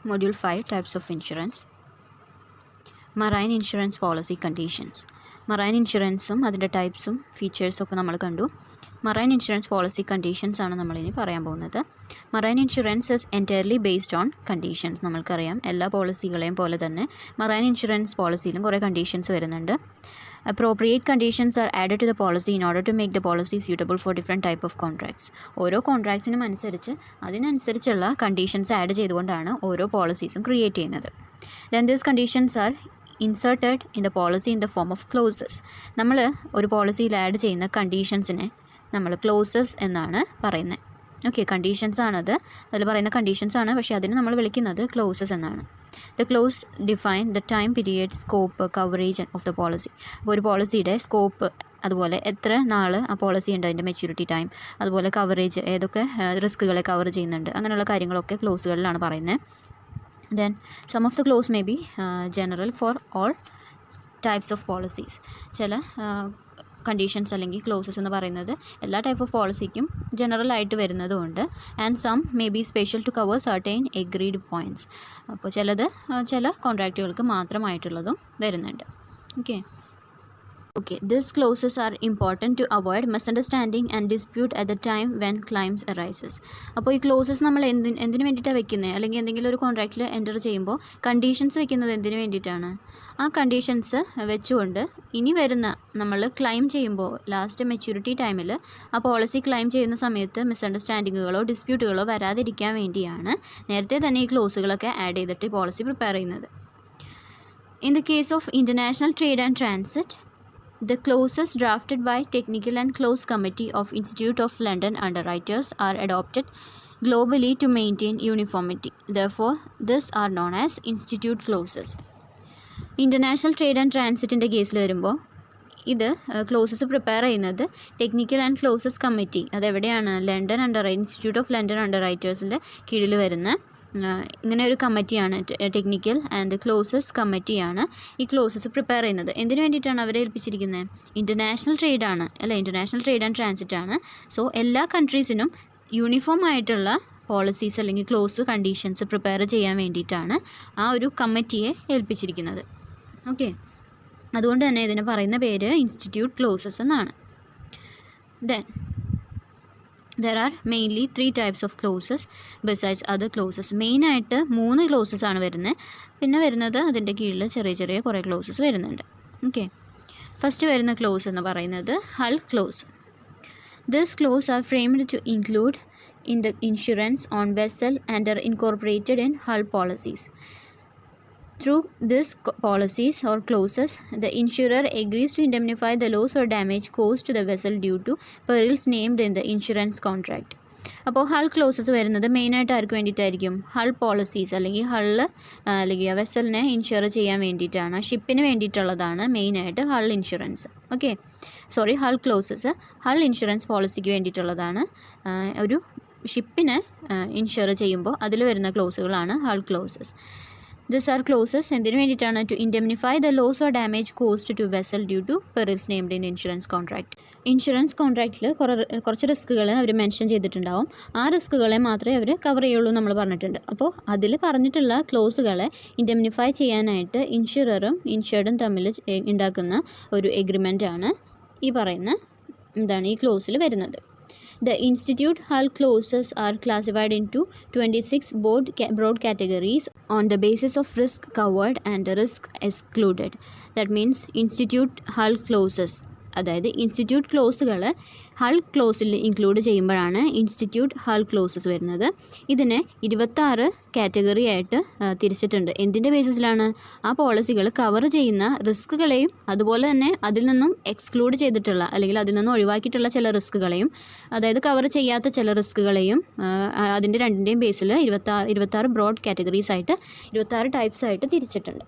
Module 5 Types of Insurance. Marine Insurance Policy Conditions. Marine ഇൻഷുറൻസും അതിൻ്റെ ടൈപ്സും ഫീച്ചേഴ്സും ഒക്കെ നമ്മൾ കണ്ടു. മറൈൻ ഇൻഷുറൻസ് പോളിസി കണ്ടീഷൻസ് ആണ് നമ്മളിനി പറയാൻ പോകുന്നത്. Marine insurance is entirely based on conditions. നമ്മൾക്കറിയാം എല്ലാ പോളിസികളെയും പോലെ തന്നെ മറൈൻ ഇൻഷുറൻസ് പോളിസിയിലും കുറേ കണ്ടീഷൻസ് വരുന്നുണ്ട്. Appropriate conditions are added to the policy in order to make the policy suitable for different type of contracts. ഓരോ കോൺട്രാക്ട്സിനും അതിനനുസരിച്ചുള്ള കണ്ടീഷൻസ് ആഡ് ചെയ്തുകൊണ്ടാണ് ഓരോ പോളിസീസും ക്രിയേറ്റ് ചെയ്യുന്നത്. Then these conditions are inserted in the policy in the form of clauses. നമ്മൾ ഒരു പോളിസിയിൽ add ചെയ്യുന്ന കണ്ടീഷൻസിനെ നമ്മൾ closes എന്നാണ് പറയുന്നത്. ഓക്കെ, കണ്ടീഷൻസ് ആണത്, അതിൽ പറയുന്ന കണ്ടീഷൻസ് ആണ്, പക്ഷേ അതിന് നമ്മൾ വിളിക്കുന്നത് ക്ലോസസ് എന്നാണ്. The clause define the time period, scope, coverage of the policy. അപ്പോൾ ഒരു പോളിസിയുടെ സ്കോപ്പ്, അതുപോലെ എത്ര നാൾ ആ പോളിസി ഉണ്ട്, അതിൻ്റെ മെച്യൂരിറ്റി ടൈം, അതുപോലെ കവറേജ്, ഏതൊക്കെ റിസ്കുകളെ കവർ ചെയ്യുന്നുണ്ട്, അങ്ങനെയുള്ള കാര്യങ്ങളൊക്കെ ക്ലോസുകളിലാണ് പറയുന്നത്. Then some of the clause may be general for all types of policies. ചില കണ്ടീഷൻസ് അല്ലെങ്കിൽ ക്ലോസസ് എന്ന് പറയുന്നത് എല്ലാ ടൈപ്പ് ഓഫ് പോളിസിക്കും ജനറൽ ആയിട്ട് വരുന്നതുകൊണ്ട്. And some may be special to cover certain agreed points. അപ്പോൾ ചിലത് ചില കോൺട്രാക്റ്റുകൾക്ക് മാത്രമായിട്ടുള്ളതും വരുന്നുണ്ട്. Okay, these clauses are important to avoid misunderstanding and dispute at the time when claims arises. അപ്പോൾ ഈ ക്ലോസസ് നമ്മൾ എന്തിനു വേണ്ടിയിട്ടാണ് വെക്കുന്നത്, അല്ലെങ്കിൽ എന്തെങ്കിലും ഒരു കോൺട്രാക്റ്റിൽ എൻ്റർ ചെയ്യുമ്പോൾ കണ്ടീഷൻസ് വെക്കുന്നത് എന്തിനു വേണ്ടിയിട്ടാണ്? ആ കണ്ടീഷൻസ് വെച്ചുകൊണ്ട് ഇനി വരുന്ന നമ്മൾ ക്ലെയിം ചെയ്യുമ്പോൾ ലാസ്റ്റ് മെച്യൂരിറ്റി ടൈമിൽ ആ പോളിസി ക്ലെയിം ചെയ്യുന്ന സമയത്ത് മിസ്അണ്ടർസ്റ്റാൻഡിങ്ങുകളോ ഡിസ്പ്യൂട്ടുകളോ വരാതിരിക്കാൻ വേണ്ടിയാണ് നേരത്തെ തന്നെ ഈ ക്ലോസുകളൊക്കെ ആഡ് ചെയ്തിട്ട് ഈ പോളിസി പ്രിപ്പയർ ചെയ്യുന്നത്. In the case of international trade and transit, the clauses drafted by Technical and Clause Committee of Institute of London Underwriters are adopted globally to maintain uniformity. Therefore, these are known as Institute Clauses. International Trade and Transit-ൻ്റെ കേസിൽ വരുമ്പോൾ ഇത് clauses prepare ചെയ്യുന്നത് technical and clauses committee, അതെവിടെയാണ്? London institute of London അണ്ടർറൈറ്റേഴ്സിൻ്റെ കീഴിൽ വരുന്ന ഇങ്ങനെ ഒരു കമ്മിറ്റിയാണ്, ടെക്നിക്കൽ ആൻഡ് ക്ലോസസ് കമ്മിറ്റിയാണ് ഈ ക്ലോസസ് പ്രിപ്പയർ ചെയ്യുന്നത്. എന്തിനു വേണ്ടിയിട്ടാണ് അവരെ ഏൽപ്പിച്ചിരിക്കുന്നത്? ഇൻ്റർനാഷണൽ ട്രേഡാണ് അല്ലേ, ഇൻ്റർനാഷണൽ ട്രേഡ് ആൻഡ് ട്രാൻസിറ്റ് ആണ്. സോ എല്ലാ കൺട്രീസിനും യൂണിഫോം ആയിട്ടുള്ള പോളിസീസ് അല്ലെങ്കിൽ ക്ലോസ് കണ്ടീഷൻസ് പ്രിപ്പയർ ചെയ്യാൻ വേണ്ടിയിട്ടാണ് ആ ഒരു കമ്മിറ്റിയെ ഏൽപ്പിച്ചിരിക്കുന്നത്. ഓക്കെ, അതുകൊണ്ട് തന്നെ ഇതിന് പറയുന്ന പേര് ഇൻസ്റ്റിറ്റ്യൂട്ട് ക്ലോസസ് എന്നാണ്. Then there are mainly 3 types of clauses besides other clauses. മെയിനായിട്ട് 3 ക്ലോസസ് ആണ് വരുന്നത്. പിന്നെ വരുന്നത് അതിൻ്റെ കീഴിൽ ചെറിയ കുറേ ക്ലോസസ് വരുന്നുണ്ട്. ഓക്കെ, ഫസ്റ്റ് വരുന്ന ക്ലോസ് എന്ന് പറയുന്നത് hull clause. This clause are framed to include in the insurance on vessel and are incorporated in hull policies. Through these policies or clauses, the insurer agrees to indemnify the loss or damage caused to the vessel due to perils named in the insurance contract. അപ്പോൾ hull closes വരുന്നത് മെയിനായിട്ട് ആർക്ക് വേണ്ടിയിട്ടായിരിക്കും? Hull policies അല്ലെങ്കിൽ അല്ലെങ്കിൽ വെസലിനെ insure ചെയ്യാൻ വേണ്ടിയിട്ടാണ്, ഷിപ്പിന് വേണ്ടിയിട്ടുള്ളതാണ് മെയിനായിട്ട് hull insurance. Hull clauses hull insurance പോളിസിക്ക് വേണ്ടിയിട്ടുള്ളതാണ്. ഒരു ഷിപ്പിനെ ഇൻഷുർ ചെയ്യുമ്പോൾ അതിൽ വരുന്ന ക്ലോസുകളാണ് hull clauses. These are clauses എന്തിനു വേണ്ടിയിട്ടാണ്? To indemnify the loss or damage caused to vessel due to perils named in insurance contract. Insurance കോൺട്രാക്റ്റിൽ കുറച്ച് റിസ്കുകൾ അവർ മെൻഷൻ ചെയ്തിട്ടുണ്ടാവും. ആ റിസ്കുകളെ മാത്രമേ അവർ കവർ ചെയ്യുള്ളൂ നമ്മൾ പറഞ്ഞിട്ടുണ്ട്. അപ്പോൾ അതിൽ പറഞ്ഞിട്ടുള്ള ക്ലോസുകളെ ഇൻഡെമ്നിഫൈ ചെയ്യാനായിട്ട് ഇൻഷുററും ഇൻഷുർഡും തമ്മിൽ ഉണ്ടാക്കുന്ന ഒരു എഗ്രിമെൻ്റാണ് ഈ പറയുന്ന ഈ ക്ലോസിൽ വരുന്നത്. The Institute Hull clauses are classified into 26 broad categories on the basis of risk covered and risk excluded. That means Institute Hull clauses, അതായത് ഇൻസ്റ്റിറ്റ്യൂട്ട് ക്ലോസുകൾ ഹൾ ക്ലോസിൽ ഇൻക്ലൂഡ് ചെയ്യുമ്പോഴാണ് ഇൻസ്റ്റിറ്റ്യൂട്ട് ഹൾ ക്ലോസസ് വരുന്നത്. ഇതിനെ 26 കാറ്റഗറി ആയിട്ട് തിരിച്ചിട്ടുണ്ട്. എന്തിൻ്റെ ബേസിസിലാണ്? ആ പോളിസികൾ കവർ ചെയ്യുന്ന റിസ്കുകളെയും അതുപോലെ തന്നെ അതിൽ നിന്നും എക്സ്ക്ലൂഡ് ചെയ്തിട്ടുള്ള അല്ലെങ്കിൽ അതിൽ നിന്നും ഒഴിവാക്കിയിട്ടുള്ള ചില റിസ്കുകളെയും, അതായത് കവർ ചെയ്യാത്ത ചില റിസ്കുകളെയും അതിൻ്റെ രണ്ടിൻ്റെയും ബേസിൽ 26 ബ്രോഡ് കാറ്റഗറീസ് ആയിട്ട് 26 ടൈപ്സ് ആയിട്ട് തിരിച്ചിട്ടുണ്ട്.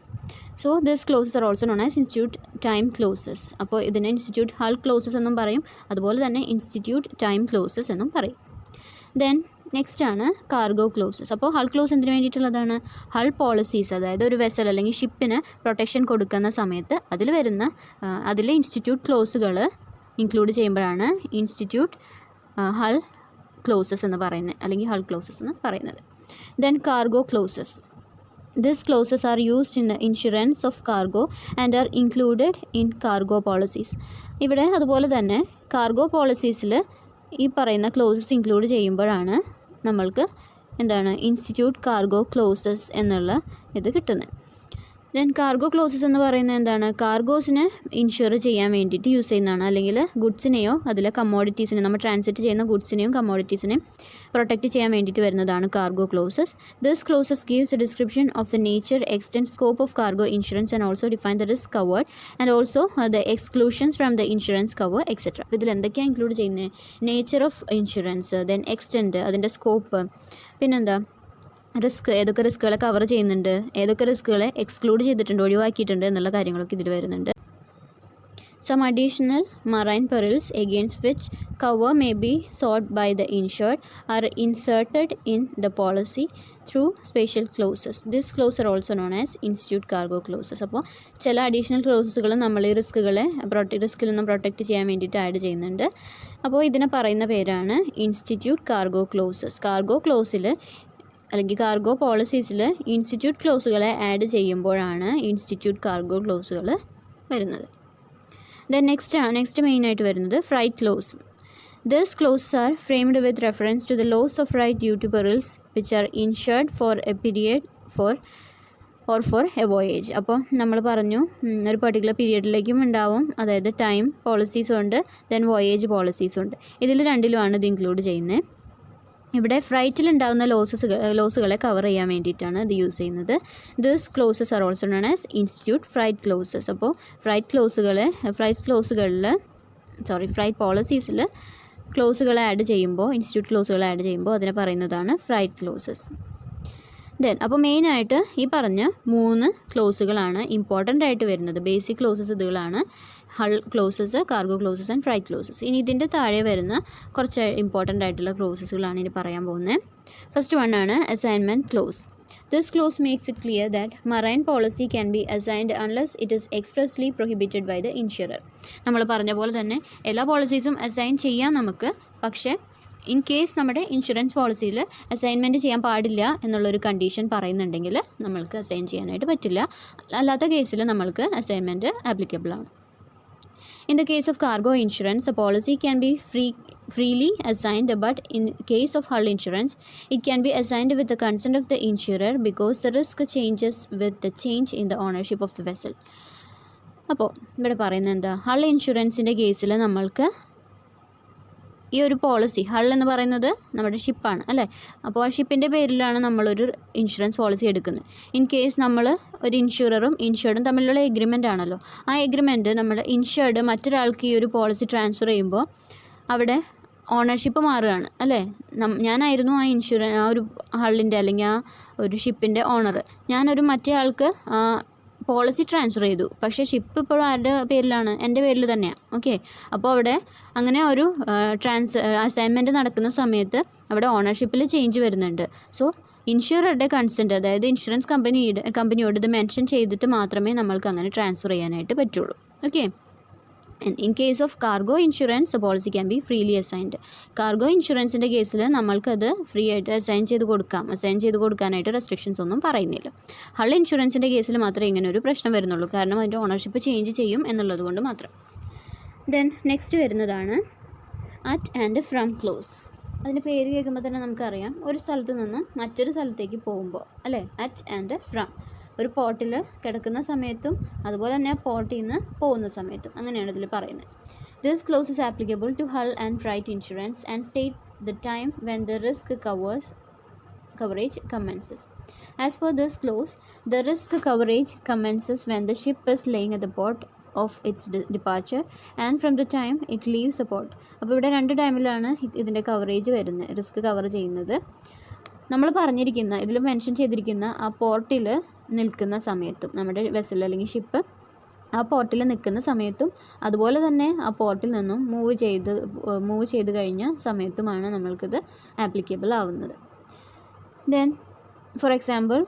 So these clauses are also known as institute time clauses. അപ്പോൾ ഇതിനെ ഇൻസ്റ്റിറ്റ്യൂട്ട് ഹൾ ക്ലോസസ് എന്നും പറയും, അതുപോലെ തന്നെ ഇൻസ്റ്റിറ്റ്യൂട്ട് ടൈം ക്ലോസസ് എന്നും പറയും. ദെൻ നെക്സ്റ്റ് ആണ് കാർഗോ ക്ലോസസ്. അപ്പോൾ ഹൾ ക്ലോസ് എന്തിനു വേണ്ടിയിട്ടുള്ളതാണ്? ഹൾ പോളിസീസ്, അതായത് ഒരു വെസൽ അല്ലെങ്കിൽ ഷിപ്പിന് പ്രൊട്ടക്ഷൻ കൊടുക്കുന്ന സമയത്ത് അതിൽ ഇൻസ്റ്റിറ്റ്യൂട്ട് ക്ലോസുകൾ ഇൻക്ലൂഡ് ചെയ്യുമ്പോഴാണ് ഇൻസ്റ്റിറ്റ്യൂട്ട് ഹൾ ക്ലോസസ് എന്ന് പറയുന്നത് അല്ലെങ്കിൽ ഹൾ ക്ലോസസ് എന്ന് പറയുന്നത്. Then cargo clauses. These clauses are used in the insurance of cargo and are included in cargo policies. ഇവിടെ അതുപോലെ തന്നെ കാർഗോ പോളിസീസിൽ ഈ പറയുന്ന ക്ലോസസ് ഇൻക്ലൂഡ് ചെയ്യുമ്പോഴാണ് നമ്മൾക്ക് എന്താണ് ഇൻസ്റ്റിറ്റ്യൂട്ട് കാർഗോ ക്ലോസസ് എന്നുള്ള ഇത് കിട്ടുന്നത്. ദെൻ കാർഗോ ക്ലോസസ് എന്ന് പറയുന്നത് എന്താണ്? കാർഗോസിനെ ഇൻഷുർ ചെയ്യാൻ വേണ്ടിയിട്ട് യൂസ് ചെയ്യുന്നതാണ്, അല്ലെങ്കിൽ ഗുഡ്സിനെയോ അതിലെ കമ്മോഡിറ്റീസിനെ, നമ്മൾ ട്രാൻസിറ്റ് ചെയ്യുന്ന ഗുഡ്സിനെയും കമ്മോഡിറ്റീസിനെയും പ്രൊട്ടക്റ്റ് ചെയ്യാൻ വേണ്ടിയിട്ട് വരുന്നതാണ് cargo clauses. This clauses gives a description of the nature, extent, scope of cargo insurance and also define the risk covered and also the exclusions from the insurance cover etcetera. ഇതിൽ എന്തൊക്കെയാണ് include ചെയ്യുന്നത്? Nature of insurance, then extent, അതിൻ്റെ scope, പിന്നെന്താ risk, ഏതൊക്കെ റിസ്ക്കുകളെ cover ചെയ്യുന്നുണ്ട്, ഏതൊക്കെ റിസ്ക്കുകളെ exclude ചെയ്തിട്ടുണ്ട്, ഒഴിവാക്കിയിട്ടുണ്ട് എന്നുള്ള കാര്യങ്ങളൊക്കെ ഇതിൽ വരുന്നുണ്ട്. Some additional marine perils against which cover may be sought by the insured are inserted in the policy through special clauses. This clause are also known as institute cargo clauses. അപ്പോൾ ചില additional ക്ലോസസുകൾ നമ്മൾ ഈ റിസ്കിൽ നിന്നും protect ചെയ്യാൻ വേണ്ടിയിട്ട് add ചെയ്യുന്നുണ്ട്. അപ്പോൾ ഇതിനെ പറയുന്ന പേരാണ് ഇൻസ്റ്റിറ്റ്യൂട്ട് കാർഗോ ക്ലോസസ്. കാർഗോ ക്ലോസിൽ അല്ലെങ്കിൽ കാർഗോ പോളിസീസിൽ ഇൻസ്റ്റിറ്റ്യൂട്ട് ക്ലോസുകളെ ആഡ് ചെയ്യുമ്പോഴാണ് ഇൻസ്റ്റിറ്റ്യൂട്ട് കാർഗോ ക്ലോസുകൾ വരുന്നത്. ദെൻ നെക്സ്റ്റ് മെയിനായിട്ട് വരുന്നത് freight clause. This clauses are framed with reference to the loss of right due to perils which are insured for a period for a voyage. അപ്പോൾ നമ്മൾ പറഞ്ഞു ഒരു പെർട്ടിക്കുലർ പീരിയഡിലേക്കും ഉണ്ടാവും, അതായത് ടൈം പോളിസീസും ഉണ്ട്, ദെൻ വോയേജ് പോളിസീസും ഉണ്ട്. ഇതിൽ രണ്ടിലുമാണ് ഇത് ഇൻക്ലൂഡ് ചെയ്യുന്നത്. ഇവിടെ ഫ്രൈറ്റിലുണ്ടാകുന്ന ലോസുകളെ കവർ ചെയ്യാൻ വേണ്ടിയിട്ടാണ് ഇത് യൂസ് ചെയ്യുന്നത്. This clauses are also known as institute freight clauses. അപ്പോൾ ഫ്രൈറ്റ് പോളിസീസിൽ ക്ലോസുകളെ ആഡ് ചെയ്യുമ്പോൾ, ഇൻസ്റ്റിറ്റ്യൂട്ട് ക്ലോസുകളെ ആഡ് ചെയ്യുമ്പോൾ അതിനെ പറയുന്നതാണ് ഫ്രൈറ്റ് ക്ലോസസ്. ദെൻ അപ്പോൾ മെയിനായിട്ട് ഈ പറഞ്ഞ 3 ക്ലോസുകളാണ് ഇമ്പോർട്ടൻ്റ് ആയിട്ട് വരുന്നത്. ബേസിക് ക്ലോസസ് ഇതുകളാണ്: hull clauses, cargo clauses and freight clauses. ഇനി ഇതിൻ്റെ താഴെ വരുന്ന കുറച്ച് ഇമ്പോർട്ടൻ്റ് ആയിട്ടുള്ള ക്ലോസസുകളാണ് ഇനി പറയാൻ പോകുന്നത്. ഫസ്റ്റ് വൺ ആണ് assignment close. This clause makes it clear that marine policy can be assigned unless it is expressly prohibited by the insurer. നമ്മൾ പറഞ്ഞ പോലെ തന്നെ എല്ലാ പോളിസീസും അസൈൻ ചെയ്യാം നമുക്ക്, പക്ഷേ ഇൻ കേസ് നമ്മുടെ ഇൻഷുറൻസ് പോളിസിയിൽ അസൈൻമെൻറ്റ് ചെയ്യാൻ പാടില്ല എന്നുള്ളൊരു കണ്ടീഷൻ പറയുന്നുണ്ടെങ്കിൽ നമ്മൾക്ക് അസൈൻ ചെയ്യാനായിട്ട് പറ്റില്ല. അല്ലാത്ത കേസിൽ നമ്മൾക്ക് അസൈൻമെൻറ്റ് ആപ്ലിക്കബിൾ ആണ്. In the case of cargo insurance, a policy can be freely assigned, but in case of hull insurance, it can be assigned with the consent of the insurer because the risk changes with the change in the ownership of the vessel. അപ്പോൾ ഇവിടെ പറയുന്നത് എന്താ? Hull ഇൻഷുറൻസിൻ്റെ കേസിൽ നമ്മൾക്ക് ഈ ഒരു policy, hull എന്ന് പറയുന്നത് നമ്മുടെ ഷിപ്പാണ് അല്ലേ, അപ്പോൾ ആ ഷിപ്പിൻ്റെ പേരിലാണ് നമ്മളൊരു ഇൻഷുറൻസ് പോളിസി എടുക്കുന്നത്. ഇൻ കേസ് നമ്മൾ ഒരു ഇൻഷുററും ഇൻഷുർഡും തമ്മിലുള്ള എഗ്രിമെൻ്റ് ആണല്ലോ, ആ എഗ്രിമെൻറ്റ് നമ്മൾ ഇൻഷുർഡ് മറ്റൊരാൾക്ക് ഈ ഒരു പോളിസി ട്രാൻസ്ഫർ ചെയ്യുമ്പോൾ അവിടെ ഓണർഷിപ്പ് മാറുകയാണ് അല്ലേ. ഞാനായിരുന്നു ആ ഒരു ഹള്ളിൻ്റെ അല്ലെങ്കിൽ ആ ഒരു ഷിപ്പിൻ്റെ ഓണർ. ഞാനൊരു മറ്റേ ആൾക്ക് പോളിസി ട്രാൻസ്ഫർ ചെയ്തു, പക്ഷേ ഷിപ്പ് ഇപ്പോഴും ആരുടെ പേരിലാണ്? എൻ്റെ പേരിൽ തന്നെയാണ്. ഓക്കെ, അപ്പോൾ അവിടെ അങ്ങനെ ഒരു അസൈൻമെൻറ്റ് നടക്കുന്ന സമയത്ത് അവിടെ ഓണർഷിപ്പിൽ ചേഞ്ച് വരുന്നുണ്ട്. സോ ഇൻഷുററുടെ കൺസെൻറ്റ്, അതായത് ഇൻഷുറൻസ് കമ്പനിയോട് ഇത് മെൻഷൻ ചെയ്തിട്ട് മാത്രമേ നമ്മൾക്ക് അങ്ങനെ ട്രാൻസ്ഫർ ചെയ്യാനായിട്ട് പറ്റുള്ളൂ. Okay, in case of cargo insurance policy can be freely assigned. Cargo ഇൻഷുറൻസിൻ്റെ കേസിൽ നമ്മൾക്കത് ഫ്രീ ആയിട്ട് അസൈൻ ചെയ്ത് കൊടുക്കാനായിട്ട് റെസ്ട്രിക്ഷൻസ് ഒന്നും പറയുന്നില്ല. ഹൾ ഇൻഷുറൻസിൻ്റെ കേസിൽ മാത്രമേ ഇങ്ങനെ ഒരു പ്രശ്നം വരുന്നുള്ളൂ, കാരണം അതിൻ്റെ ഓണർഷിപ്പ് ചേഞ്ച് ചെയ്യും എന്നുള്ളത് കൊണ്ട് മാത്രം. ദെൻ നെക്സ്റ്റ് വരുന്നതാണ് അറ്റ് ആൻഡ് ഫ്രം ക്ലോസ്. അതിൻ്റെ പേര് കേൾക്കുമ്പോൾ തന്നെ നമുക്കറിയാം, ഒരു സ്ഥലത്ത് നിന്നും മറ്റൊരു സ്ഥലത്തേക്ക് പോകുമ്പോൾ അല്ലേ, അറ്റ് ആൻഡ് ഫ്രം. ഒരു പോർട്ടിൽ കിടക്കുന്ന സമയത്തും അതുപോലെ തന്നെ പോർട്ടിൽ നിന്ന് പോകുന്ന സമയത്തും, അങ്ങനെയാണ് ഇതിൽ പറയുന്നത്. This clause is applicable to hull and freight insurance and state the time when the risk coverage commences. As per this clause, the risk coverage commences when the ship is laying at the port of its departure and from the time it leaves the port. അപ്പോൾ ഇവിടെ 2 ടൈമിലാണ് ഇതിൻ്റെ coverage വരുന്നത്, risk cover ചെയ്യുന്നത്. നമ്മൾ പറഞ്ഞിരിക്കുന്ന, ഇതിൽ mention ചെയ്തിരിക്കുന്ന ആ പോർട്ടിൽ നിൽക്കുന്ന സമയത്തും, നമ്മുടെ വെസൽ അല്ലെങ്കിൽ ഷിപ്പ് ആ പോർട്ടിൽ നിൽക്കുന്ന സമയത്തും, അതുപോലെ തന്നെ ആ പോർട്ടിൽ നിന്നും മൂവ് ചെയ്ത് കഴിഞ്ഞ സമയത്തുമാണ് നമ്മൾക്കിത് ആപ്ലിക്കബിൾ ആവുന്നത്. Then for example,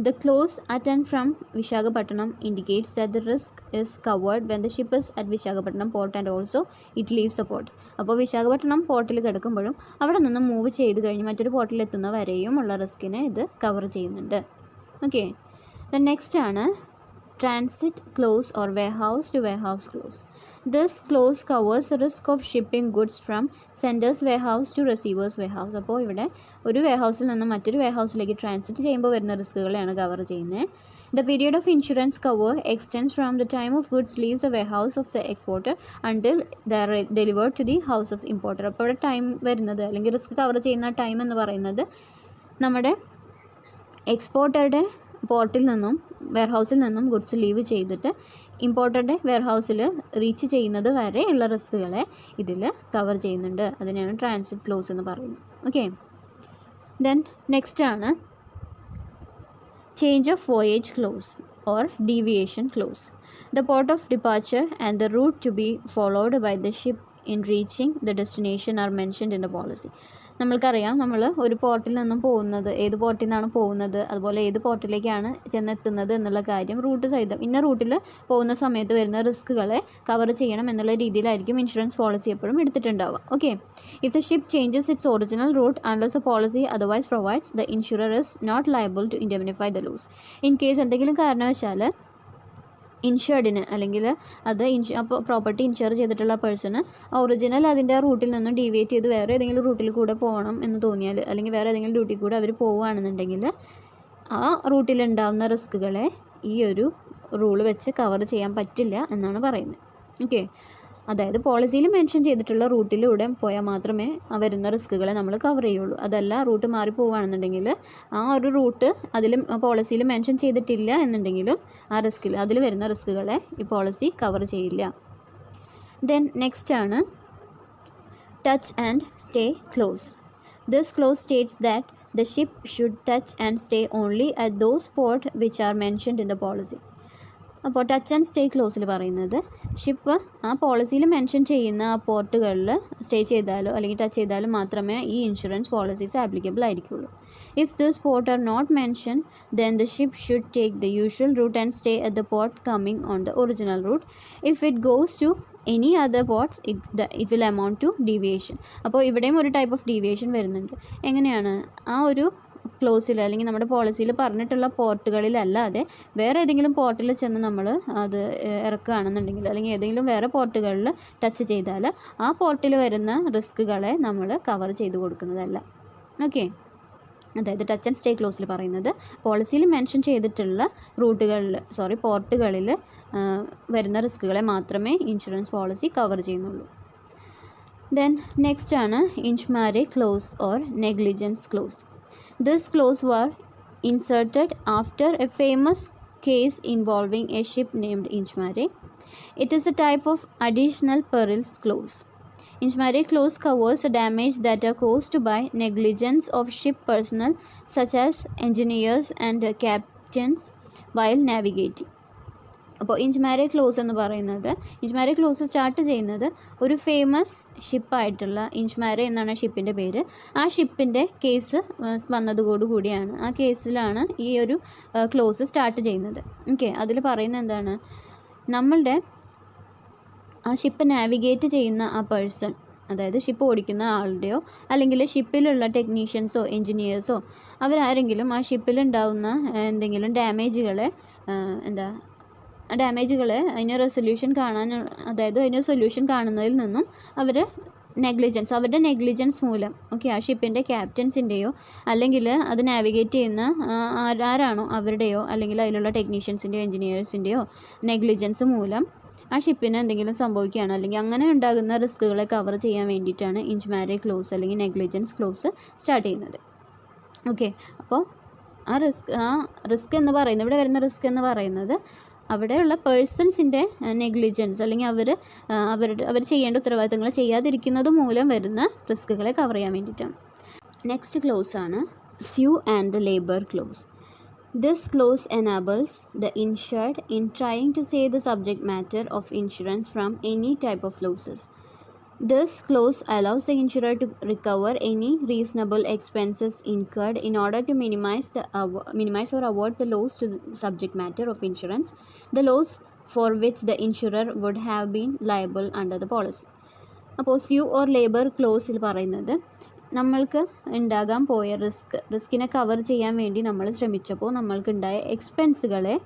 the clause at and from Visakhapatnam indicates that the risk is covered when the ship is at Visakhapatnam port and also it leaves the port. അപ്പോൾ വിശാഖപട്ടണം പോർട്ടിൽ കിടക്കുമ്പോഴും അവിടെ നിന്ന് മൂവ് ചെയ്ത് കഴിഞ്ഞ് മറ്റൊരു പോർട്ടിൽ എത്തുന്ന വരെയും ഉള്ള റിസ്കിനെ ഇത് കവർ ചെയ്യുന്നുണ്ട്. ഓക്കെ. ദെൻ നെക്സ്റ്റ് ആണ് transit clause or warehouse to warehouse clause. This clause covers risk of shipping goods from senders warehouse to receivers warehouse. അപ്പോൾ ഇവിടെ ഒരു വെയർഹൗസിൽ നിന്ന് മറ്റൊരു വെയർഹൗസിലേക്ക് ട്രാൻസിറ്റ് ചെയ്യുമ്പോൾ വരുന്ന റിസ്കുകളെയാണ് കവർ ചെയ്യുന്നത്. The period of insurance cover extends from the time of goods leaves the warehouse of the exporter until they are delivered to the house of the importer. അപ്പോൾ ഇവിടെ ടൈം വരുന്നത് അല്ലെങ്കിൽ റിസ്ക് കവർ ചെയ്യുന്ന time എന്ന് പറയുന്നത് നമ്മുടെ എക്സ്പോർട്ടറുടെ പോർട്ടിൽ നിന്നും വെയർഹൗസിൽ നിന്നും ഗുഡ്സ് ലീവ് ചെയ്തിട്ട് ഇമ്പോർട്ടറുടെ വെയർഹൗസിൽ റീച്ച് ചെയ്യുന്നത് വരെ ഉള്ള റിസ്കുകളെ ഇതിൽ കവർ ചെയ്യുന്നുണ്ട്. അതിനെയാണ് ട്രാൻസിറ്റ് ക്ലോസ് എന്ന് പറയുന്നത്. ഓക്കെ. ദെൻ നെക്സ്റ്റ് ആണ് change of voyage clause or deviation clause. The port of departure and the route to be followed by the ship in reaching the destination are mentioned in the policy. നമ്മൾക്കറിയാം നമ്മൾ ഒരു പോർട്ടിൽ നിന്നും പോകുന്നത്, ഏത് പോർട്ടിൽ നിന്നാണ് പോകുന്നത്, അതുപോലെ ഏത് പോർട്ടിലേക്കാണ് ചെന്നെത്തുന്നത് എന്നുള്ള കാര്യം റൂട്ട് സഹിതം ഇന്ന റൂട്ടിൽ പോകുന്ന സമയത്ത് വരുന്ന റിസ്കുകളെ കവർ ചെയ്യണം എന്നുള്ള രീതിയിലായിരിക്കും ഇൻഷുറൻസ് പോളിസി എപ്പോഴും എടുത്തിട്ടുണ്ടാവുക. Okay. If the ship changes its original route unless a policy otherwise provides the insurer is not liable to indemnify the loss. In case എന്തെങ്കിലും കാരണവശാൽ ഇൻഷുർഡിന് അല്ലെങ്കിൽ അത് അപ്പോൾ പ്രോപ്പർട്ടി ഇൻഷുർ ചെയ്തിട്ടുള്ള പേഴ്സണ് ഒറിജിനൽ അതിൻ്റെ റൂട്ടിൽ നിന്നും ഡീവിയേറ്റ് ചെയ്ത് വേറെ ഏതെങ്കിലും റൂട്ടിൽ കൂടെ പോകണം എന്ന് തോന്നിയാൽ അല്ലെങ്കിൽ വേറെ ഏതെങ്കിലും ഡ്യൂട്ടി കൂടെ അവർ പോവുകയാണെന്നുണ്ടെങ്കിൽ ആ റൂട്ടിലുണ്ടാകുന്ന റിസ്കുകളെ ഈ ഒരു റൂൾ വെച്ച് കവർ ചെയ്യാൻ പറ്റില്ല എന്നാണ് പറയുന്നത്. ഓക്കെ. അതായത് പോളിസിയിൽ മെൻഷൻ ചെയ്തിട്ടുള്ള റൂട്ടിലൂടെ പോയാൽ മാത്രമേ വരുന്ന റിസ്കുകളെ നമ്മൾ കവർ ചെയ്യുള്ളൂ. അതല്ല റൂട്ട് മാറി പോവുകയാണെന്നുണ്ടെങ്കിൽ ആ ഒരു റൂട്ട് അതിൽ പോളിസിയിൽ മെൻഷൻ ചെയ്തിട്ടില്ല എന്നുണ്ടെങ്കിലും ആ അതിൽ വരുന്ന റിസ്കുകളെ ഈ പോളിസി കവർ ചെയ്യില്ല. ദെൻ നെക്സ്റ്റ് ആണ് touch and stay close. This close States that the ship should touch and stay only at those ports which are mentioned in the policy. അപ്പോൾ ടച്ച് ആൻഡ് സ്റ്റേ ക്ലോസിൽ പറയുന്നത് ship ആ പോളിസിയിൽ mention ചെയ്യുന്ന ആ പോർട്ടുകളിൽ stay ചെയ്താലോ അല്ലെങ്കിൽ touch ചെയ്താലോ മാത്രമേ ഈ ഇൻഷുറൻസ് പോളിസീസ് ആപ്ലിക്കബിൾ ആയിരിക്കുള്ളൂ. If this port are not mention then the ship should take the usual route and stay at the port coming on the original route. If it goes to any other ports it will amount to deviation. അപ്പോൾ ഇവിടെയും ഒരു type of deviation വരുന്നുണ്ട്. എങ്ങനെയാണ്? ആ ഒരു ക്ലോസിൽ അല്ലെങ്കിൽ നമ്മുടെ പോളിസിയിൽ പറഞ്ഞിട്ടുള്ള പോർട്ടുകളിലല്ലാതെ വേറെ ഏതെങ്കിലും പോർട്ടിൽ ചെന്ന് നമ്മൾ അത് ഇറക്കുകയാണെന്നുണ്ടെങ്കിൽ അല്ലെങ്കിൽ ഏതെങ്കിലും വേറെ പോർട്ടുകളിൽ ടച്ച് ചെയ്താൽ ആ പോർട്ടിൽ വരുന്ന റിസ്കുകളെ നമ്മൾ കവർ ചെയ്ത് കൊടുക്കുന്നതല്ല. ഓക്കെ. അതായത് ടച്ച് ആൻഡ് സ്റ്റേ ക്ലോസിൽ പറയുന്നത് പോളിസിയിൽ മെൻഷൻ ചെയ്തിട്ടുള്ള പോർട്ടുകളിൽ വരുന്ന റിസ്കുകളെ മാത്രമേ ഇൻഷുറൻസ് പോളിസി കവർ ചെയ്യുന്നുള്ളൂ. ദെൻ നെക്സ്റ്റ് ആണ് Inchmaree clause or negligence clause. This clause was inserted after a famous case involving a ship named Inchmare. It is a type of additional perils clause. Inchmare clause covers the damage that are caused by negligence of ship personnel such as engineers and captains while navigating. അപ്പോൾ ഇൻഷ്മാരെ close എന്ന് പറയുന്നത്, ഇൻഷ്മാരെ close start ചെയ്യുന്നത് ഒരു famous ഷിപ്പായിട്ടുള്ള ഇൻഷ്മാരെ എന്നാണ് ഷിപ്പിൻ്റെ പേര്. ആ ഷിപ്പിൻ്റെ case വന്നതോടുകൂടിയാണ്, ആ കേസിലാണ് ഈ ഒരു ക്ലോസ് സ്റ്റാർട്ട് ചെയ്യുന്നത്. ഓക്കെ. അതിൽ പറയുന്നത് എന്താണ്? നമ്മളുടെ ആ ഷിപ്പ് നാവിഗേറ്റ് ചെയ്യുന്ന ആ പേഴ്സൺ, അതായത് ഷിപ്പ് ഓടിക്കുന്ന ആളുടെയോ അല്ലെങ്കിൽ ഷിപ്പിലുള്ള ടെക്നീഷ്യൻസോ എൻജിനീയേഴ്സോ അവരാരെങ്കിലും ആ ഷിപ്പിലുണ്ടാവുന്ന എന്തെങ്കിലും ഡാമേജുകളെ അതിന് റെസൊല്യൂഷൻ അതിന് സൊല്യൂഷൻ കാണുന്നതിൽ നിന്നും അവരുടെ നെഗ്ലിജൻസ് മൂലം ആ ഷിപ്പിൻ്റെ ക്യാപ്റ്റൻസിൻ്റെയോ അല്ലെങ്കിൽ അത് നാവിഗേറ്റ് ചെയ്യുന്ന ആരാണോ അവരുടെയോ അല്ലെങ്കിൽ അതിലുള്ള ടെക്നീഷ്യൻസിൻ്റെയോ എൻജിനീയേഴ്സിൻ്റെയോ നെഗ്ലിജൻസ് മൂലം ആ ഷിപ്പിന് എന്തെങ്കിലും സംഭവിക്കുകയാണ് അല്ലെങ്കിൽ അങ്ങനെ ഉണ്ടാകുന്ന റിസ്കുകളെ കവർ ചെയ്യാൻ വേണ്ടിയിട്ടാണ് ഇൻഷ്മാരെ ക്ലോസ് അല്ലെങ്കിൽ നെഗ്ലിജൻസ് ക്ലോസ് സ്റ്റാർട്ട് ചെയ്യുന്നത്. ഓക്കെ. അപ്പോൾ ആ റിസ്ക് എന്ന് പറയുന്നത്, ഇവിടെ വരുന്ന റിസ്ക് എന്ന് പറയുന്നത് അവിടെയുള്ള പേഴ്സൺസിൻ്റെ നെഗ്ലിജൻസ് അല്ലെങ്കിൽ അവർ ചെയ്യേണ്ട ഉത്തരവാദിത്തങ്ങൾ ചെയ്യാതിരിക്കുന്നത് മൂലം വരുന്ന റിസ്കുകളെ കവർ ചെയ്യാൻ വേണ്ടിയിട്ടാണ്. നെക്സ്റ്റ് ക്ലോസ് ആണ് sue and the labour close. This close enables the insured in trying to save the subject matter of insurance from any type of losses. This clause allows the insurer to recover any reasonable expenses incurred in order to minimize or avoid the loss to the subject matter of insurance, the loss for which the insurer would have been liable under the policy. അപ്പോൾ sue or labour ക്ലോസിൽ പറയുന്നത് നമ്മൾക്ക് ഉണ്ടാകാൻ പോയ റിസ്കിനെ cover ചെയ്യാൻ വേണ്ടി നമ്മൾ ശ്രമിച്ചപ്പോൾ നമ്മൾക്കുണ്ടായ എക്സ്പെൻസുകളെ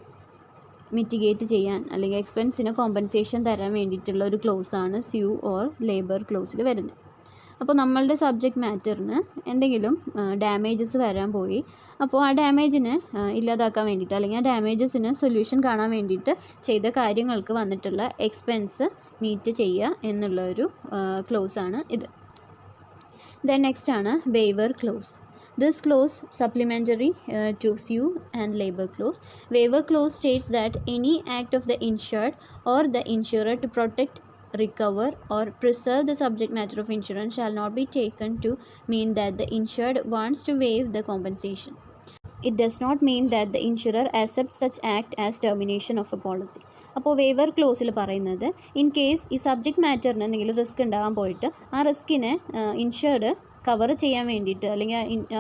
mitigate ചെയ്യാൻ അല്ലെങ്കിൽ എക്സ്പെൻസിന് കോമ്പൻസേഷൻ തരാൻ വേണ്ടിയിട്ടുള്ള ഒരു ക്ലോസാണ് സ്യൂ ഓർ ലേബർ ക്ലോസിൽ വരുന്നത്. അപ്പോൾ നമ്മളുടെ സബ്ജക്റ്റ് മാറ്ററിന് എന്തെങ്കിലും ഡാമേജസ് വരാൻ പോയി, അപ്പോൾ ആ ഡാമേജിനെ ഇല്ലാതാക്കാൻ വേണ്ടിയിട്ട് അല്ലെങ്കിൽ ആ ഡാമേജസിന് സൊല്യൂഷൻ കാണാൻ വേണ്ടിയിട്ട് ചെയ്ത കാര്യങ്ങൾക്ക് വന്നിട്ടുള്ള എക്സ്പെൻസ് മീറ്റ് ചെയ്യുക എന്നുള്ള ഒരു ക്ലോസാണ് ഇത്. ദെൻ നെക്സ്റ്റ് ആണ് waiver close. This clause supplementary to sue and labor clause. Waiver clause states that any act of the insured or the insurer to protect, recover or preserve the subject matter of insurance shall not be taken to mean that the insured wants to waive the compensation. It does not mean that the insurer accepts such act as termination of a policy. അപ്പോൾ waiver ക്ലോസിൽ പറയുന്നത് in case ഈ subject മാറ്ററിന് എന്തെങ്കിലും risk ഉണ്ടാകാൻ പോയിട്ട് ആ റിസ്കിനെ insured cover ചെയ്യാൻ വേണ്ടിയിട്ട് അല്ലെങ്കിൽ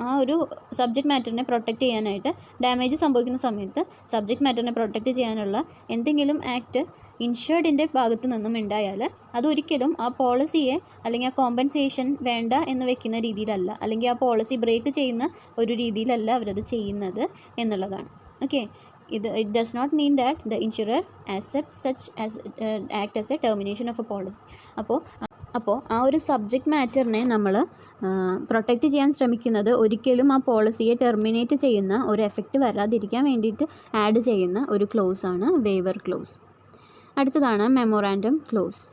ആ ഒരു സബ്ജക്റ്റ് മാറ്ററിനെ പ്രൊട്ടക്റ്റ് ചെയ്യാനായിട്ട് ഡാമേജ് സംഭവിക്കുന്ന സമയത്ത് സബ്ജക്റ്റ് മാറ്ററിനെ പ്രൊട്ടക്റ്റ് ചെയ്യാനുള്ള എന്തെങ്കിലും ആക്ട് ഇൻഷുർഡിൻ്റെ ഭാഗത്തു നിന്നും ഉണ്ടായാൽ അതൊരിക്കലും ആ പോളിസിയെ അല്ലെങ്കിൽ ആ കോമ്പൻസേഷൻ വേണ്ട എന്ന് വെക്കുന്ന രീതിയിലല്ല, അല്ലെങ്കിൽ ആ പോളിസി ബ്രേക്ക് ചെയ്യുന്ന ഒരു രീതിയിലല്ല അവരത് ചെയ്യുന്നത് എന്നുള്ളതാണ്. Okay, it does not mean that the insurer accepts such as act as a termination of a policy. അപ്പോൾ ആ ഒരു സബ്ജക്റ്റ് മാറ്ററിനെ നമ്മൾ പ്രൊട്ടക്റ്റ് ചെയ്യാൻ ശ്രമിക്കുന്നത് ഒരിക്കലും ആ പോളിസിയെ ടെർമിനേറ്റ് ചെയ്യുന്ന ഒരു എഫക്റ്റ് വരാതിരിക്കാൻ വേണ്ടിയിട്ട് ആഡ് ചെയ്യുന്ന ഒരു ക്ലോസാണ് വേവർ ക്ലോസ്. അടുത്തതാണ് memorandum close.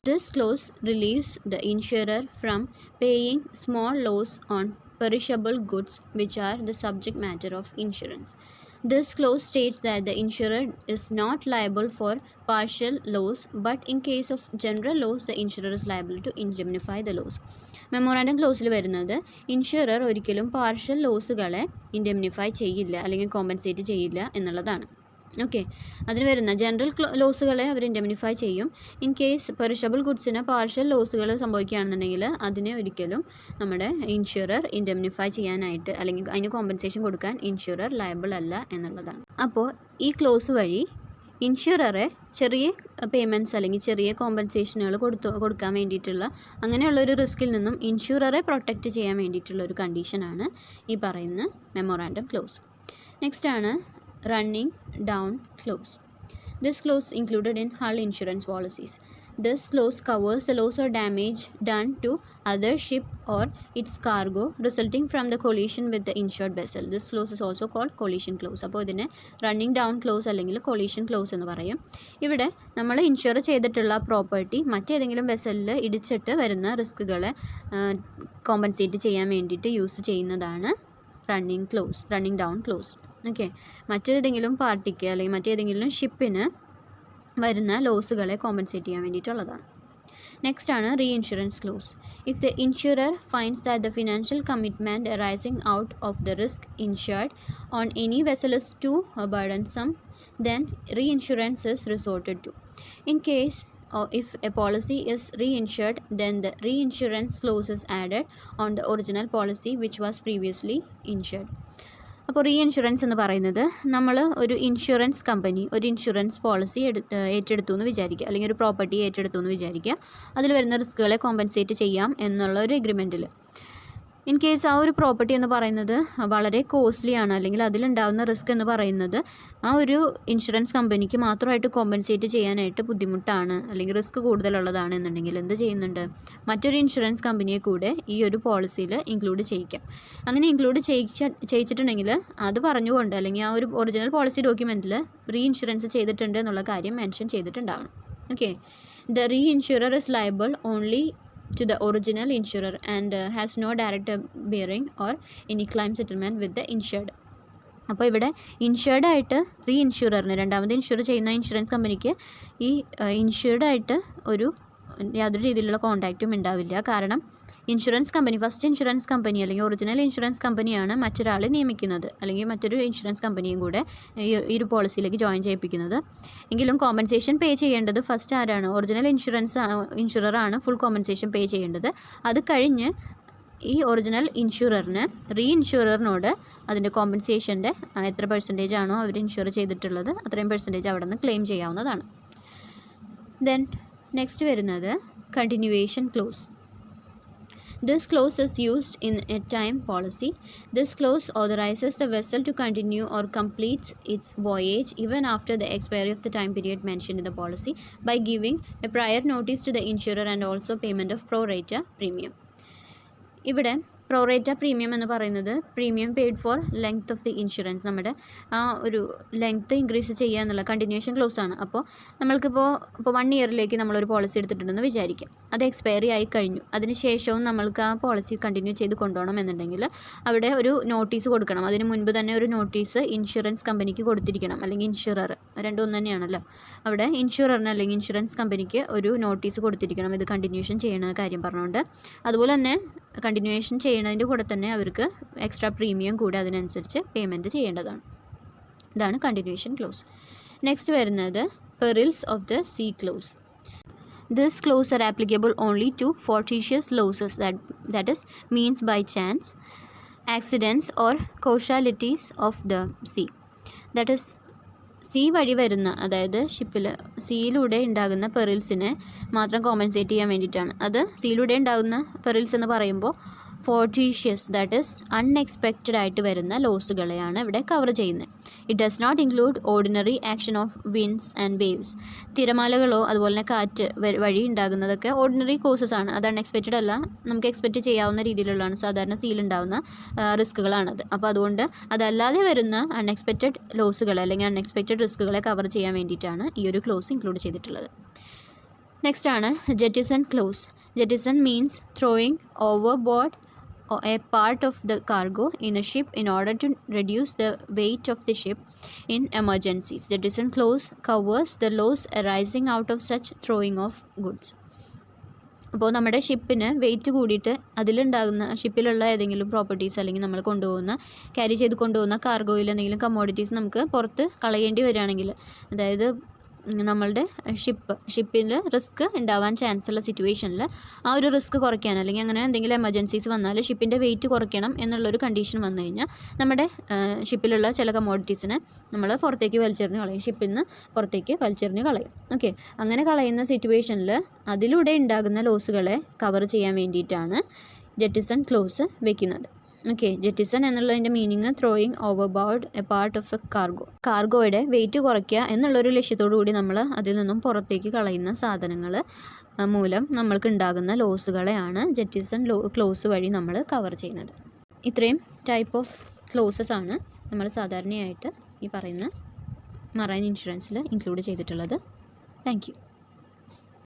This clause relieves the insurer from paying small loss on perishable goods which are the subject matter of insurance. This clause states that the insurer is not liable for partial loss, but in case of general loss, the insurer is liable to indemnify the loss. Memorandum ക്ലോസിൽ വരുന്നത് insurer ഒരിക്കലും partial ലോസുകളെ ഇൻഡെമ്നിഫൈ ചെയ്യില്ല അല്ലെങ്കിൽ compensate ചെയ്യില്ല എന്നുള്ളതാണ്. Okay, അതിന് വരുന്ന general ലോസുകളെ അവർ ഇൻഡെമ്നിഫൈ ചെയ്യും. ഇൻ കേസ് പെറിഷബിൾ ഗുഡ്സിന് പാർഷ്യൽ ലോസുകൾ സംഭവിക്കുകയാണെന്നുണ്ടെങ്കിൽ അതിനെ ഒരിക്കലും നമ്മുടെ ഇൻഷുറർ ഇൻഡെമ്നിഫൈ ചെയ്യാനായിട്ട് അല്ലെങ്കിൽ അതിന് കോമ്പൻസേഷൻ കൊടുക്കാൻ ഇൻഷുറർ ലയബിൾ അല്ല എന്നുള്ളതാണ്. അപ്പോൾ ഈ ക്ലോസ് വഴി ഇൻഷുററെ ചെറിയ പേയ്മെൻറ്റ്സ് അല്ലെങ്കിൽ ചെറിയ കോമ്പൻസേഷനുകൾ കൊടുക്കാൻ വേണ്ടിയിട്ടുള്ള അങ്ങനെയുള്ളൊരു റിസ്കിൽ നിന്നും ഇൻഷുററെ പ്രൊട്ടക്റ്റ് ചെയ്യാൻ വേണ്ടിയിട്ടുള്ള ഒരു കണ്ടീഷനാണ് ഈ പറയുന്ന മെമ്മോറാൻഡം ക്ലോസ്. നെക്സ്റ്റ് ആണ് running down clause. This clause included in hull insurance policies. This clause covers the loss or damage done to other ship or its cargo resulting from the collision with the insured vessel. This clause is also called collision clause. അപ്പോൾ ഇതിനെ running down close അല്ലെങ്കിൽ collision close എന്ന് പറയും. ഇവിടെ നമ്മൾ insure ചെയ്തിട്ടുള്ള property മറ്റേതെങ്കിലും വെസലിൽ ഇടിച്ചിട്ട് വരുന്ന റിസ്കുകളെ കോമ്പൻസേറ്റ് ചെയ്യാൻ വേണ്ടിയിട്ട് യൂസ് ചെയ്യുന്നതാണ് റണ്ണിങ് ഡൗൺ ക്ലോസ്. ഓക്കെ, മറ്റേതെങ്കിലും പാർട്ടിക്ക് അല്ലെങ്കിൽ മറ്റേതെങ്കിലും ഷിപ്പിന് വരുന്ന ലോസുകളെ കോമ്പൻസേറ്റ് ചെയ്യാൻ വേണ്ടിയിട്ടുള്ളതാണ്. നെക്സ്റ്റ് ആണ് reinsurance clause. If the insurer finds that the financial commitment arising out of the risk insured on any vessel is too burdensome, then reinsurance is resorted to. In case if a policy is reinsured, then the reinsurance clause is added on the original policy which was previously insured. അപ്പോൾ reinsurance എന്ന് പറയുന്നത് നമ്മൾ ഒരു insurance company ഒരു insurance policy ഏറ്റെടുത്തു എന്ന് വിചാരിക്കുക, അല്ലെങ്കിൽ ഒരു പ്രോപ്പർട്ടി ഏറ്റെടുത്തു എന്ന് വിചാരിക്കുക. അതിൽ വരുന്ന റിസ്കുകളെ കോമ്പൻസേറ്റ് ചെയ്യാം എന്നുള്ള ഒരു എഗ്രിമെൻറ്റിൽ ഇൻ കേസ് ആ ഒരു പ്രോപ്പർട്ടി എന്ന് പറയുന്നത് വളരെ കോസ്റ്റ്ലി ആണ്, അല്ലെങ്കിൽ അതിലുണ്ടാകുന്ന റിസ്ക് എന്ന് പറയുന്നത് ആ ഒരു ഇൻഷുറൻസ് കമ്പനിക്ക് മാത്രമായിട്ട് കോമ്പൻസേറ്റ് ചെയ്യാനായിട്ട് ബുദ്ധിമുട്ടാണ്, അല്ലെങ്കിൽ റിസ്ക് കൂടുതലുള്ളതാണ് എന്നുണ്ടെങ്കിൽ എന്ത് ചെയ്യുന്നുണ്ട്, മറ്റൊരു ഇൻഷുറൻസ് കമ്പനിയെ കൂടെ ഈ ഒരു പോളിസിയിൽ ഇൻക്ലൂഡ് ചെയ്യിക്കാം. അങ്ങനെ ഇൻക്ലൂഡ് ചെയ്യിച്ചിട്ടുണ്ടെങ്കിൽ അത് പറഞ്ഞുകൊണ്ട് അല്ലെങ്കിൽ ആ ഒരു ഒറിജിനൽ പോളിസി ഡോക്യുമെൻറ്റിൽ റീഇൻഷുറൻസ് ചെയ്തിട്ടുണ്ട് എന്നുള്ള കാര്യം മെൻഷൻ ചെയ്തിട്ടുണ്ടാവണം. Okay, the reinsurer is liable only to the original insurer and has no direct bearing or any claim settlement with the insured. അപ്പോൾ ഇവിടെ ഇൻഷുർഡായിട്ട് റീഇൻഷുററിന് രണ്ടാമത് ഇൻഷുർ ചെയ്യുന്ന ഇൻഷുറൻസ് കമ്പനിക്ക് ഈ ഇൻഷുർഡായിട്ട് യാതൊരു രീതിയിലുള്ള കോൺടാക്റ്റും ഉണ്ടാവില്ല. കാരണം insurance company first insurance company അല്ലെങ്കിൽ ഒറിജിനൽ ഇൻഷുറൻസ് കമ്പനിയാണ് മറ്റൊരാളെ നിയമിക്കുന്നത്, അല്ലെങ്കിൽ മറ്റൊരു ഇൻഷുറൻസ് കമ്പനിയും കൂടെ ഈ ഒരു പോളിസിയിലേക്ക് ജോയിൻ ചെയ്യിപ്പിക്കുന്നത്. എങ്കിലും കോമ്പൻസേഷൻ പേ ചെയ്യേണ്ടത് ഫസ്റ്റ് ആരാണ്, ഒറിജിനൽ ഇൻഷുററാണ് ഫുൾ കോമ്പൻസേഷൻ പേ ചെയ്യേണ്ടത്. അത് കഴിഞ്ഞ് ഈ ഒറിജിനൽ ഇൻഷുററിന് റീഇൻഷുററിനോട് അതിൻ്റെ കോമ്പൻസേഷൻ്റെ എത്ര പെർസെൻറ്റേജ് ആണോ അവർ ഇൻഷുർ ചെയ്തിട്ടുള്ളത് അത്രയും പെർസെൻറ്റേജ് അവിടെ നിന്ന് ക്ലെയിം ചെയ്യാവുന്നതാണ്. ദെൻ നെക്സ്റ്റ് വരുന്നത് continuation close. This clause is used in a time policy. This clause authorizes the vessel to continue or complete its voyage even after the expiry of the time period mentioned in the policy by giving a prior notice to the insurer and also payment of pro rata premium. ഇവിടെ പ്രൊറേറ്റ premium എന്ന് പറയുന്നത് premium paid for length of the insurance, നമ്മുടെ ആ ഒരു length increase ചെയ്യുക എന്നുള്ള continuation close ആണ്. അപ്പോൾ നമ്മൾക്കിപ്പോൾ 1 ഇയറിലേക്ക് നമ്മളൊരു പോളിസി എടുത്തിട്ടുണ്ടെന്ന് വിചാരിക്കാം. അത് എക്സ്പയറി ആയി കഴിഞ്ഞു. അതിന് ശേഷവും നമ്മൾക്ക് ആ പോളിസി കണ്ടിന്യൂ ചെയ്ത് കൊണ്ടുപോകണം എന്നുണ്ടെങ്കിൽ അവിടെ ഒരു നോട്ടീസ് കൊടുക്കണം. അതിന് മുൻപ് തന്നെ ഒരു നോട്ടീസ് ഇൻഷുറൻസ് കമ്പനിക്ക് കൊടുത്തിരിക്കണം, അല്ലെങ്കിൽ ഇൻഷുറർ, രണ്ടും ഒന്ന് തന്നെയാണല്ലോ. അവിടെ ഇൻഷുററിന് അല്ലെങ്കിൽ ഇൻഷുറൻസ് കമ്പനിക്ക് ഒരു നോട്ടീസ് കൊടുത്തിരിക്കണം ഇത് കണ്ടിന്യൂഷൻ ചെയ്യണ കാര്യം പറഞ്ഞുകൊണ്ട്. അതുപോലെ തന്നെ കണ്ടിന്യൂവേഷൻ ചെയ്യുന്നതിൻ്റെ കൂടെ തന്നെ അവർക്ക് എക്സ്ട്രാ പ്രീമിയം കൂടി അതിനനുസരിച്ച് പേയ്മെൻറ്റ് ചെയ്യേണ്ടതാണ്. ഇതാണ് കണ്ടിന്യൂവേഷൻ ക്ലോസ്. നെക്സ്റ്റ് വരുന്നത് perils of the sea clause. This clause are applicable only to fortuitous losses, that is means by chance, accidents or casualties of the sea. That is sea വഴി വരുന്ന, അതായത് ഷിപ്പിൽ സീയിലൂടെ ഉണ്ടാകുന്ന പെറിൽസിനെ മാത്രം compensate ചെയ്യാൻ വേണ്ടിയിട്ടാണ്. അത് സീയിലൂടെ ഉണ്ടാകുന്ന പെറിൽസ് എന്ന് പറയുമ്പോൾ ഫോർട്ടീഷ്യസ്, ദാറ്റ് ഈസ് അൺഎക്സ്പെക്റ്റഡ് ആയിട്ട് വരുന്ന ലോസുകളെയാണ് ഇവിടെ കവർ ചെയ്യുന്നത്. It does not include ordinary action of winds and waves. തിരമാലകളോ അതുപോലെ തന്നെ കാറ്റ് വഴി ഉണ്ടാകുന്നതൊക്കെ ഓർഡിനറി കോസസ് ആണ്. അത് അൺഎക്സ്പെക്റ്റഡ് അല്ല, നമുക്ക് എക്സ്പെക്റ്റ് ചെയ്യാവുന്ന രീതിയിലുള്ളതാണ്. സാധാരണ സീലുണ്ടാകുന്ന റിസ്ക്കുകളാണത്. അപ്പോൾ അതുകൊണ്ട് അതല്ലാതെ വരുന്ന അൺഎക്സ്പെക്റ്റഡ് ലോസുകളെ അല്ലെങ്കിൽ അൺഎക്സ്പെക്റ്റഡ് റിസ്ക്കുകളെ കവർ ചെയ്യാൻ വേണ്ടിയിട്ടാണ് ഈ ഒരു ക്ലോസ് ഇൻക്ലൂഡ് ചെയ്തിട്ടുള്ളത്. നെക്സ്റ്റ് ആണ് jettison clause. Jettison means throwing overboard a part of the cargo in a ship in order to reduce the weight of the ship in emergencies. The jettison clause covers the loss arising out of such throwing of goods. അപ്പോൾ നമ്മുടെ ഷിപ്പിന് wait കൂടിയിട്ട് അതിലുണ്ടാകുന്ന ഷിപ്പിലുള്ള ഏതെങ്കിലും properties അല്ലെങ്കിൽ നമ്മൾ carry ചെയ്ത് കൊണ്ടുപോകുന്ന കാർഗോയിൽ എന്തെങ്കിലും commodities നമുക്ക് പുറത്ത് കളയേണ്ടി വരികയാണെങ്കിൽ, അതായത് നമ്മളുടെ ഷിപ്പിൽ റിസ്ക് ഉണ്ടാവാൻ ചാൻസ് ഉള്ള സിറ്റുവേഷനിൽ ആ ഒരു റിസ്ക് കുറയ്ക്കാൻ അല്ലെങ്കിൽ അങ്ങനെ എന്തെങ്കിലും എമർജൻസീസ് വന്നാൽ ഷിപ്പിൻ്റെ വെയിറ്റ് കുറയ്ക്കണം എന്നുള്ളൊരു കണ്ടീഷൻ വന്നു കഴിഞ്ഞാൽ നമ്മുടെ ഷിപ്പിലുള്ള ചില കമ്മോഡിറ്റീസിനെ നമ്മൾ പുറത്തേക്ക് വലിച്ചെറിഞ്ഞ് കളയും, ഷിപ്പിൽ നിന്ന് പുറത്തേക്ക് വലിച്ചെറിഞ്ഞ് കളയും. ഓക്കെ, അങ്ങനെ കളയുന്ന സിറ്റുവേഷനിൽ അതിലൂടെ ഉണ്ടാകുന്ന ലോസുകളെ കവർ ചെയ്യാൻ വേണ്ടിയിട്ടാണ് ജെറ്റിസൺ ക്ലോസ് വെക്കുന്നത്. ഓക്കെ, ജെറ്റിസൺ എന്നുള്ളതിൻ്റെ meaning throwing overboard a part of a കാർഗോയുടെ വെയിറ്റ് കുറയ്ക്കുക എന്നുള്ളൊരു ലക്ഷ്യത്തോടു കൂടി നമ്മൾ അതിൽ നിന്നും പുറത്തേക്ക് കളയുന്ന സാധനങ്ങൾ മൂലം നമ്മൾക്ക് ഉണ്ടാകുന്ന ലോസുകളെയാണ് ജെറ്റിസൺ ക്ലോസ് വഴി നമ്മൾ കവർ ചെയ്യുന്നത്. ഇത്രയും ടൈപ്പ് ഓഫ് ക്ലോസസ് ആണ് നമ്മൾ സാധാരണയായിട്ട് ഈ പറയുന്ന മറൈൻ ഇൻഷുറൻസിൽ ഇൻക്ലൂഡ് ചെയ്തിട്ടുള്ളത്. Thank you.